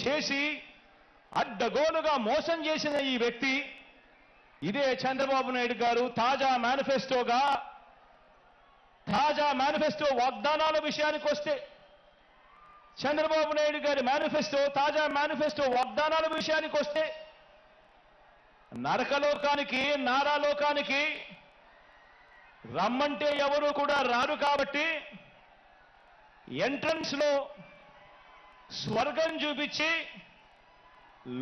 చేసి అడ్డగోలుగా మోసం చేసిన ఈ వ్యక్తి ఇదే చంద్రబాబు నాయుడు గారు తాజా మేనిఫెస్టో వాగ్దానాల విషయానికి వస్తే చంద్రబాబు నాయుడు గారి తాజా మేనిఫెస్టో వాగ్దానాల విషయానికి వస్తే నరకలోకానికి నారాలోకానికి రమ్మంటే ఎవరు కూడా రారు కాబట్టి ఎంట్రన్స్ లో స్వర్గం చూపించి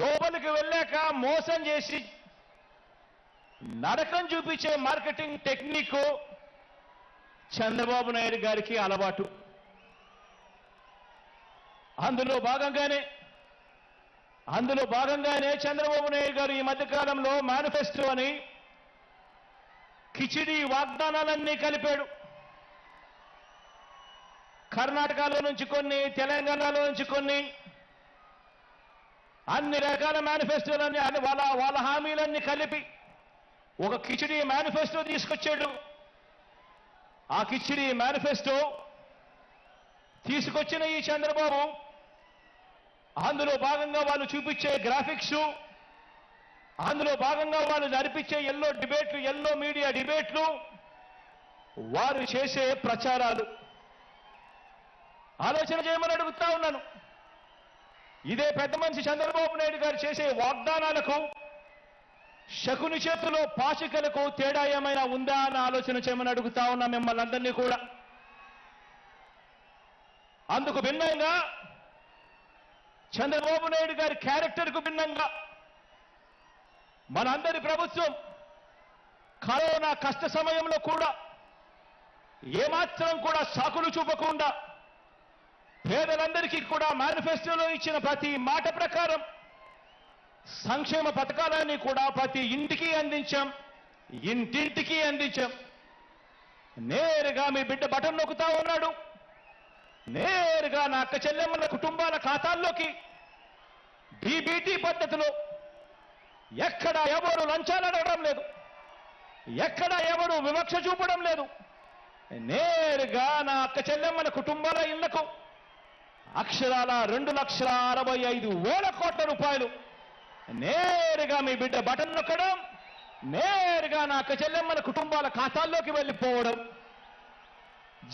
లోపలికి వెళ్ళాక మోసం చేసి నరకం చూపించే మార్కెటింగ్ టెక్నిక్ చంద్రబాబు నాయుడు గారికి అలవాటు. అందులో భాగంగానే చంద్రబాబు నాయుడు గారు ఈ మధ్యకాలంలో మేనిఫెస్టో అని కిచిడి వాగ్దానాలన్నీ కలిపాడు. కర్ణాటకలో నుంచి కొన్ని, తెలంగాణలో నుంచి కొన్ని, అన్ని రకాల మేనిఫెస్టోలన్నీ వాళ్ళ హామీలన్నీ కలిపి ఒక కిచిడి మేనిఫెస్టో తీసుకొచ్చాడు. ఆ కిచిడి మేనిఫెస్టో తీసుకొచ్చిన ఈ చంద్రబాబు అందులో భాగంగా వాళ్ళు చూపించే గ్రాఫిక్స్, అందులో భాగంగా వాళ్ళు నడిపించే ఎల్లో మీడియా డిబేట్లు, వారు చేసే ప్రచారాలు ఆలోచన చేయమని అడుగుతా ఉన్నాను. ఇదే పెద్ద మనిషి చంద్రబాబు నాయుడు గారు చేసే వాగ్దానాలకు శకుని చేతిలో పాచికలకు తేడా ఏమైనా ఉందా అన్న ఆలోచన చేయమని అడుగుతా ఉన్నా మిమ్మల్ని అందరినీ కూడా. అందుకు భిన్నంగా చంద్రబాబు నాయుడు గారి క్యారెక్టర్కు భిన్నంగా మనందరి ప్రభుత్వం కరోనా కష్ట సమయంలో కూడా ఏమాత్రం కూడా సాకులు చూపకుండా పేదలందరికీ కూడా మేనిఫెస్టోలో ఇచ్చిన ప్రతి మాట ప్రకారం సంక్షేమ పథకాలన్నీ కూడా ప్రతి ఇంటికి అందించాం, ఇంటింటికి అందించాం. నేరుగా మీ బిడ్డ బటన్ నొక్కుతా ఉన్నాడు. నేరుగా నా అక్క చెల్లెమ్మల కుటుంబాల ఖాతాల్లోకి డీబీటీ పద్ధతిలో ఎక్కడ ఎవరు లంచాలు అడగడం లేదు, ఎక్కడ ఎవరు వివక్ష చూపడం లేదు. నేరుగా నా అక్క చెల్లెమ్మల కుటుంబాల ఇళ్లకు అక్షరాల 2,65,000 కోట్ల రూపాయలు నేరుగా మీ బిడ్డ బటన్ నొక్కడం, నేరుగా నా అక్క చెల్లెమ్మల కుటుంబాల ఖాతాల్లోకి వెళ్ళిపోవడం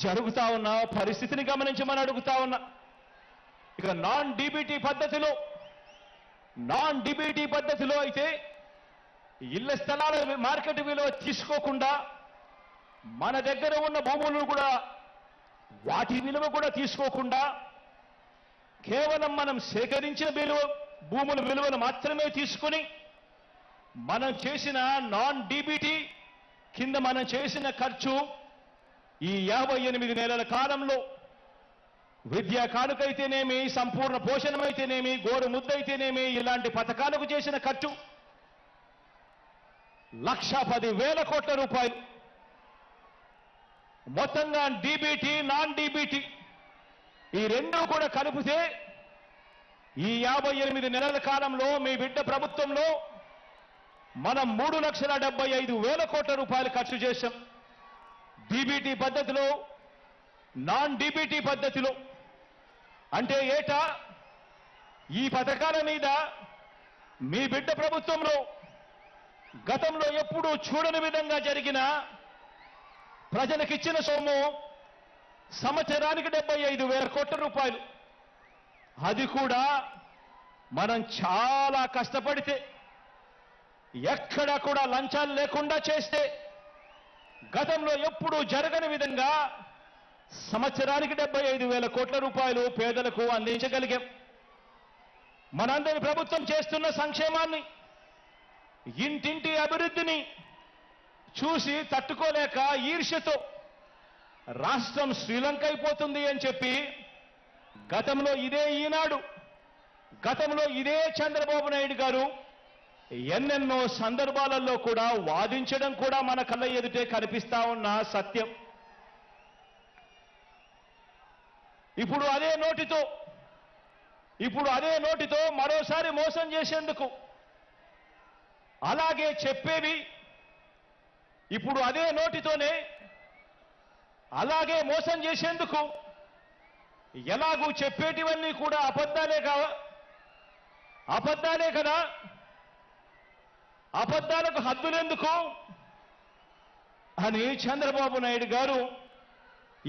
జరుగుతా ఉన్న పరిస్థితిని గమనించమని అడుగుతా ఉన్నా. ఇక నాన్ డీబీటీ పద్ధతిలో అయితే ఇళ్ల స్థలాల మార్కెట్ విలువ తీసుకోకుండా మన దగ్గర ఉన్న భూములను కూడా వాటి విలువ కూడా తీసుకోకుండా కేవలం మనం సేకరించిన భూముల విలువను మాత్రమే తీసుకుని మనం చేసిన నాన్ డీబీటీ కింద మనం చేసిన ఖర్చు ఈ 58 నెలల కాలంలో విద్యా కానుకైతేనేమి, సంపూర్ణ పోషణమైతేనేమి, గోరు ముద్దైతేనేమి, ఇలాంటి పథకాలకు చేసిన ఖర్చు 1,10,000 కోట్ల రూపాయలు. మొత్తంగా డీబీటీ నాన్ డీబీటీ ఈ రెండూ కూడా కలిపితే ఈ 58 నెలల కాలంలో మీ బిడ్డ ప్రభుత్వంలో మనం 3,75,000 కోట్ల రూపాయలు ఖర్చు చేశాం. డీబీటీ పద్ధతిలో, నాన్ డీబీటీ పద్ధతిలో. అంటే ఏటా ఈ పథకాల మీద మీ బిడ్డ ప్రభుత్వంలో గతంలో ఎప్పుడూ చూడని విధంగా జరిగిన ప్రజలకిచ్చిన సొమ్ము సంవత్సరానికి 75,000 కోట్ల రూపాయలు. అది కూడా మనం చాలా కష్టపడితే, ఎక్కడా కూడా లంచాలు లేకుండా చేస్తే గతంలో ఎప్పుడూ జరగని విధంగా సంవత్సరానికి 75,000 కోట్ల రూపాయలు పేదలకు అందించగలిగాం. మనందరి ప్రభుత్వం చేస్తున్న సంక్షేమాన్ని, ఇంటింటి అభివృద్ధిని చూసి తట్టుకోలేక ఈర్ష్యతో రాష్ట్రం శ్రీలంక అయిపోతుంది అని చెప్పి గతంలో ఇదే ఈనాడు, గతంలో ఇదే చంద్రబాబు నాయుడు గారు ఎన్నెన్నో సందర్భాలలో కూడా వాదించడం కూడా మన కళ్ళ ఎదుటే కనిపిస్తా ఉన్న సత్యం. ఇప్పుడు అదే నోటితో మరోసారి మోసం చేసేందుకు అలాగే చెప్పేవి, ఇప్పుడు అదే నోటితోనే అలాగే మోసం చేసేందుకు ఎలాగూ చెప్పేటివన్నీ కూడా అబద్ధాలే అబద్ధాలే కదా, అబద్ధాలకు హద్దులెందుకు అని చంద్రబాబు నాయుడు గారు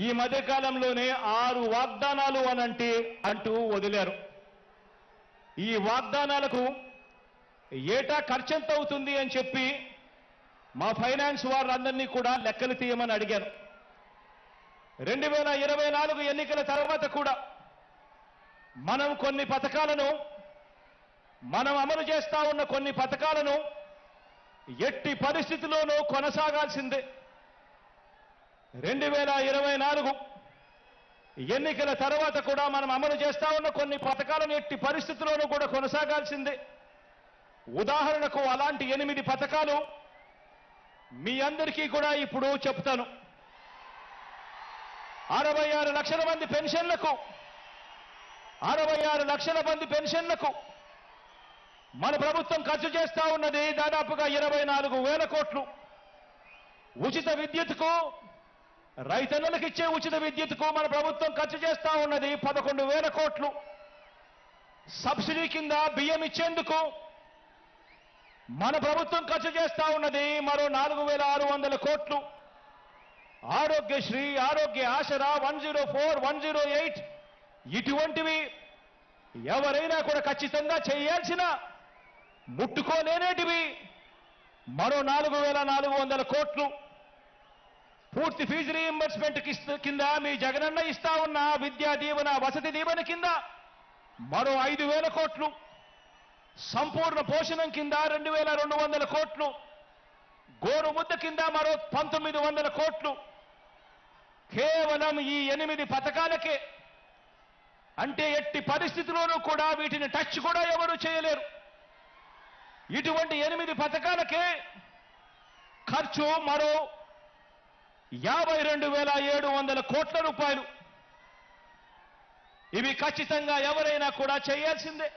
ఈ మధ్యకాలంలోనే 6 వాగ్దానాలు అంటూ వదిలారు. ఈ వాగ్దానాలకు ఏటా ఖర్చెంత అవుతుంది అని చెప్పి మా ఫైనాన్స్ వారందరినీ కూడా లెక్కలు తీయమని అడిగాను. 2024 ఎన్నికల తర్వాత కూడా మనం కొన్ని పథకాలను అమలు చేస్తా ఉన్న కొన్ని పథకాలను ఎట్టి పరిస్థితిలోనూ కొనసాగాల్సిందే. 2024 ఎన్నికల తర్వాత కూడా మనం అమలు చేస్తా ఉన్న కొన్ని పథకాలను ఎట్టి పరిస్థితుల్లోనూ కూడా కొనసాగాల్సిందే. ఉదాహరణకు అలాంటి 8 పథకాలు మీ అందరికీ కూడా ఇప్పుడు చెప్తాను. 66 లక్షల మంది పెన్షన్లకు 66 లక్షల మంది పెన్షన్లకు మన ప్రభుత్వం ఖర్చు చేస్తా ఉన్నది దాదాపుగా 24,000 కోట్లు. ఉచిత విద్యుత్కు, రైతన్నలకు ఇచ్చే ఉచిత విద్యుత్కు మన ప్రభుత్వం ఖర్చు చేస్తా ఉన్నది 11,000 కోట్లు. సబ్సిడీ కింద బియ్యం ఇచ్చేందుకు మన ప్రభుత్వం ఖర్చు చేస్తా ఉన్నది మరో 4,600 కోట్లు. ఆరోగ్యశ్రీ, ఆరోగ్య ఆసరా, 104, 108 ఇటువంటివి ఎవరైనా కూడా ఖచ్చితంగా చేయాల్సిన ముట్టుకోలేనేటివి మరో 4,400 కోట్లు. పూర్తి ఫీజు రీయింబర్స్మెంట్ కింద మీ జగనన్న ఇస్తా ఉన్న విద్యా దీవెన, వసతి దీవెన కింద మరో 5,000 కోట్లు. సంపూర్ణ పోషణం కింద 2,200 కోట్లు. గోరు ముద్ద కింద మరో 1,900 కోట్లు. కేవలం ఈ 8 పథకాలకే, అంటే ఎట్టి పరిస్థితిలోనూ కూడా వీటిని టచ్ కూడా ఎవరు చేయలేరు. ఇటువంటి 8 పథకాలకే ఖర్చు మరో 52,700 కోట్ల రూపాయలు. ఇవి ఖచ్చితంగా ఎవరైనా కూడా చేయాల్సిందే.